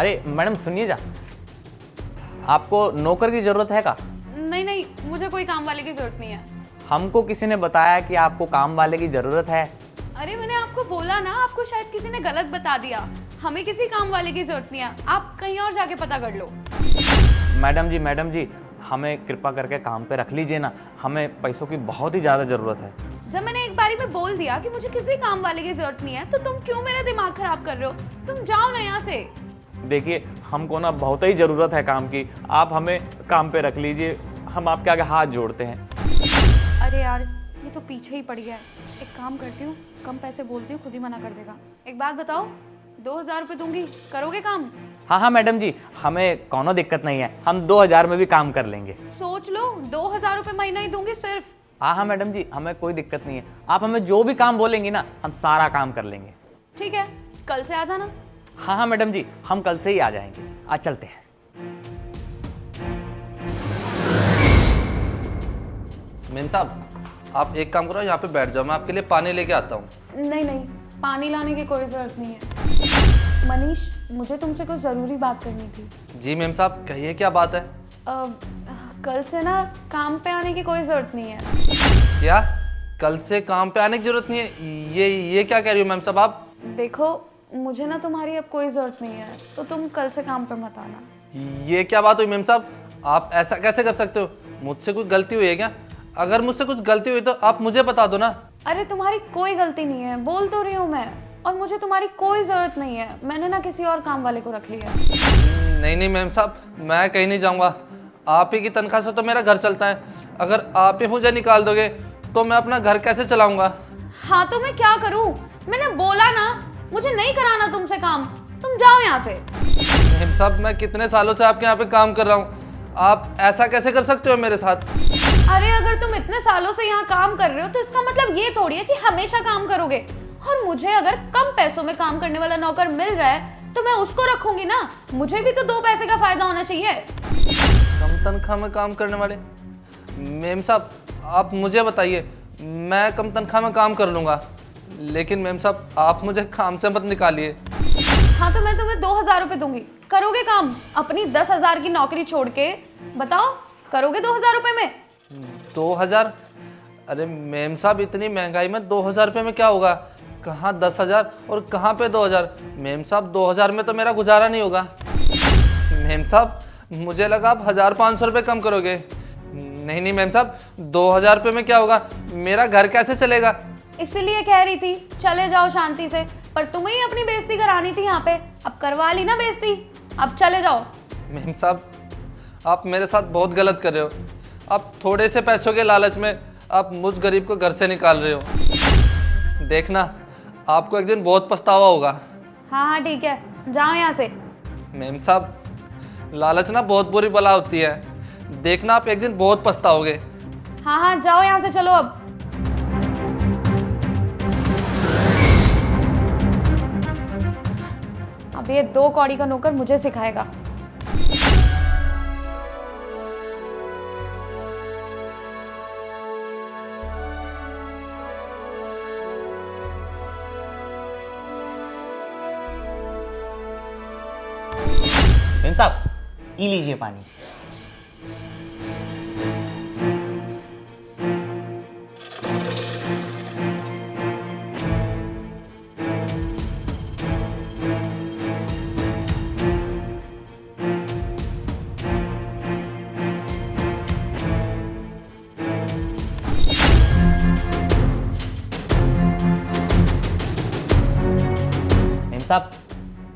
अरे मैडम सुनिए जा, आपको नौकर की ज़रूरत है का? नहीं नहीं, मुझे कोई काम वाले की जरूरत नहीं है। हमको किसी ने बताया कि आपको काम वाले की ज़रूरत है। अरे मैंने आपको बोला ना, आपको शायद किसी ने गलत बता दिया। हमें किसी काम वाले की जरूरत नहीं है, आप कहीं और जाके पता कर लो। मैडम जी, हमें कृपा करके काम पे रख लीजिए ना, हमें पैसों की बहुत ही ज़्यादा ज़रूरत है। जब मैंने एक बारी में बोल दिया कि मुझे किसी काम वाले की जरूरत नहीं है, तो तुम क्यों मेरा दिमाग खराब कर रहे हो? तुम जाओ ना यहाँ से। देखिए हमको ना बहुत ही ज़रूरत है काम की, आप हमें काम पे रख लीजिए, हम आपके आगे हाथ जोड़ते हैं। अरे यार, ये तो पीछे ही पड़ गया है। एक काम करती हूँ, कम पैसे बोलती हूँ, खुद ही मना कर देगा। एक बात बताओ, 2000 रुपये दूंगी, करोगे काम? हाँ मैडम जी, हमें कोनो दिक्कत नहीं है, हम 2000 में भी काम कर लेंगे। सोच लो, 2000 रुपये महीना ही दूंगी सिर्फ। हाँ मैडम जी, हमें कोई दिक्कत नहीं है, आप हमें जो भी काम बोलेंगी ना हम सारा काम कर लेंगे। ठीक है, कल से आ जाना। हाँ मैडम जी, हम कल से ही आ जाएंगे। आज चलते हैं। मेम साहब, आप एक काम करो, यहाँ पे बैठ जाओ, मैं आपके लिए पानी लेके आता हूँ। नहीं नहीं, पानी लाने की कोई जरूरत नहीं है। मनीष, मुझे तुमसे कुछ ज़रूरी बात करनी थी। जी मेम साहब, कहिए क्या बात है। कल से ना काम पे आने की कोई ज़रूरत नहीं है। क्या कल से काम पे आने की जरूरत नहीं है? ये क्या कह रही हो मेम साहब आप? देखो, मुझे ना तुम्हारी अब कोई ज़रूरत नहीं है, तो तुम कल से काम पे मत आना। ये क्या बात हुई मेम साहब? आप ऐसा कैसे कर सकते हो? मुझसे कोई गलती हुई है क्या? अगर मुझसे कुछ गलती हुई तो आप मुझे बता दो ना। अरे तुम्हारी कोई गलती नहीं है, बोल तो रही हूँ मैं। और मुझे तुम्हारी कोई ज़रूरत नहीं है, मैंने ना किसी और काम वाले को रख लिया। नहीं मैम साहब, मैं कहीं नहीं जाऊँगा। आप ही की तनख्वाह से तो मेरा घर चलता है। अगर आप ही मुझे निकाल दोगे तो मैं अपना घर कैसे चलाऊँगा? हाँ तो मैं क्या करूँ? मैंने बोला ना, मुझे नहीं कराना तुमसे काम, तुम जाओ यहाँ से। मेम साहब, मैं कितने सालों से आपके यहाँ पे काम कर रहा हूँ, आप ऐसा कैसे कर सकते हो मेरे साथ? अरे अगर तुम इतने सालों से यहाँ काम कर रहे हो तो इसका मतलब ये थोड़ी है कि हमेशा काम करोगे। और मुझे अगर कम पैसों में काम करने वाला नौकर मिल रहा है तो मैं उसको रखूंगी ना, मुझे भी तो 2 पैसे का फायदा होना चाहिए। कम तनख्वाह में काम करने वाले? मेम साहब, आप मुझे बताइए, मैं कम तनख्वाह में काम कर लूँगा, लेकिन मेम साहब आप मुझे काम से मत निकालिए। हाँ तो मैं तुम्हें 2000 रुपये दूंगी, करोगे काम? अपनी 10,000 की नौकरी छोड़ के बताओ, करोगे 2000 रुपये में? 2000? अरे मेम साहब, इतनी महंगाई में 2000 रुपये में क्या होगा? कहाँ 10,000 और कहाँ पे 2000? मेम साहब 2000 में तो मेरा गुजारा नहीं होगा। मेम साहब, मुझे लगा आप 1500 रुपये कम करोगे। नहीं मेम साहब, 2000 रुपये में क्या होगा? मेरा घर कैसे चलेगा? इसीलिए कह रही थी चले जाओ शांति से, पर तुम्हें ही अपनी बेइज्जती करानी थी यहाँ पे। अब करवा ली ना बेइज्जती, अब चले जाओ। मेम साहब, आप मेरे साथ बहुत गलत कर रहे हो। आप थोड़े से पैसों के लालच में आप मुझ गरीब को घर से निकाल रहे हो। देखना, आपको एक दिन बहुत पछतावा होगा। हाँ ठीक है, जाओ यहाँ से। मेम साहब, लालच ना बहुत बुरी बला होती है, देखना आप एक दिन बहुत पछताओगे। हाँ जाओ यहाँ से, चलो अब। अब ये 2 कौड़ी का नौकर मुझे सिखाएगा। मेम साहब, ई लीजिए पानी।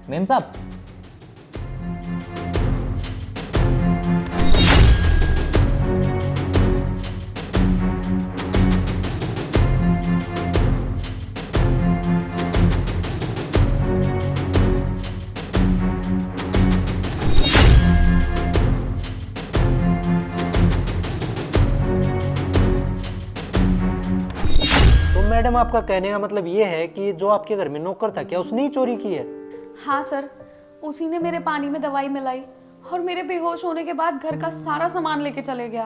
मेम साहब, मैडम, आपका कहने का मतलब ये है कि जो आपके घर में नौकर था, क्या उसने ही चोरी की है? हाँ सर, उसी ने मेरे पानी में दवाई मिलाई और मेरे बेहोश होने के बाद घर का सारा सामान लेके चले गया।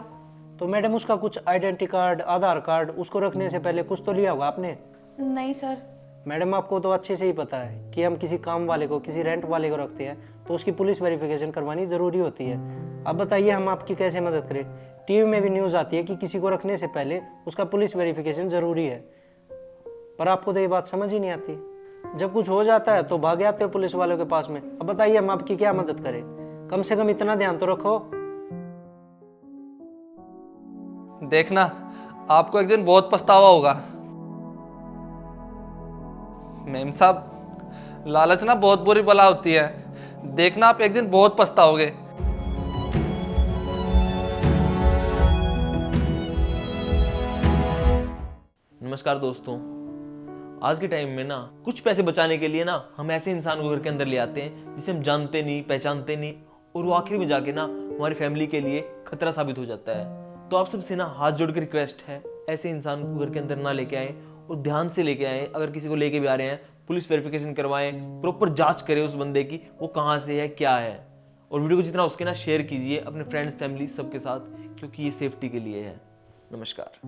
तो मैडम, उसका कुछ आइडेंटिटी कार्ड, आधार कार्ड उसको रखने से पहले कुछ तो लिया होगा आपने? नहीं सर, मैडम आपको तो अच्छे से ही पता है कि हम किसी काम वाले को, किसी रेंट वाले को रखते हैं तो उसकी पुलिस वेरिफिकेशन करवानी ज़रूरी होती है। अब बताइए हम आपकी कैसे मदद करें। टीवी में भी न्यूज़ आती है कि किसी को रखने से पहले उसका पुलिस वेरिफिकेशन ज़रूरी है, पर आपको तो ये बात समझ ही नहीं आती। जब कुछ हो जाता है तो भाग आते हो पुलिस वालों के पास में। अब बताइए हम आपकी क्या मदद करें, कम से कम इतना ध्यान तो रखो। देखना आपको एक दिन बहुत पछतावा होगा। मेम साहब, लालच ना बहुत बुरी बला होती है। देखना आप एक दिन बहुत पछताओगे। नमस्कार दोस्तों, आज के टाइम में ना कुछ पैसे बचाने के लिए ना हम ऐसे इंसान को घर के अंदर ले आते हैं जिसे हम जानते नहीं, पहचानते नहीं, और वो आखिर में जाके ना हमारी फैमिली के लिए खतरा साबित हो जाता है। तो आप सबसे ना हाथ जोड़ के रिक्वेस्ट है, ऐसे इंसान को घर के अंदर ना लेके आए और ध्यान से लेके आए। अगर किसी को लेके भी आ रहे हैं, पुलिस वेरिफिकेशन करवाएं, प्रॉपर जांच करें उस बंदे की, वो कहाँ से है, क्या है। और वीडियो को जितना उसके ना शेयर कीजिए अपने फ्रेंड्स, फैमिली सबके साथ, क्योंकि ये सेफ्टी के लिए है। नमस्कार।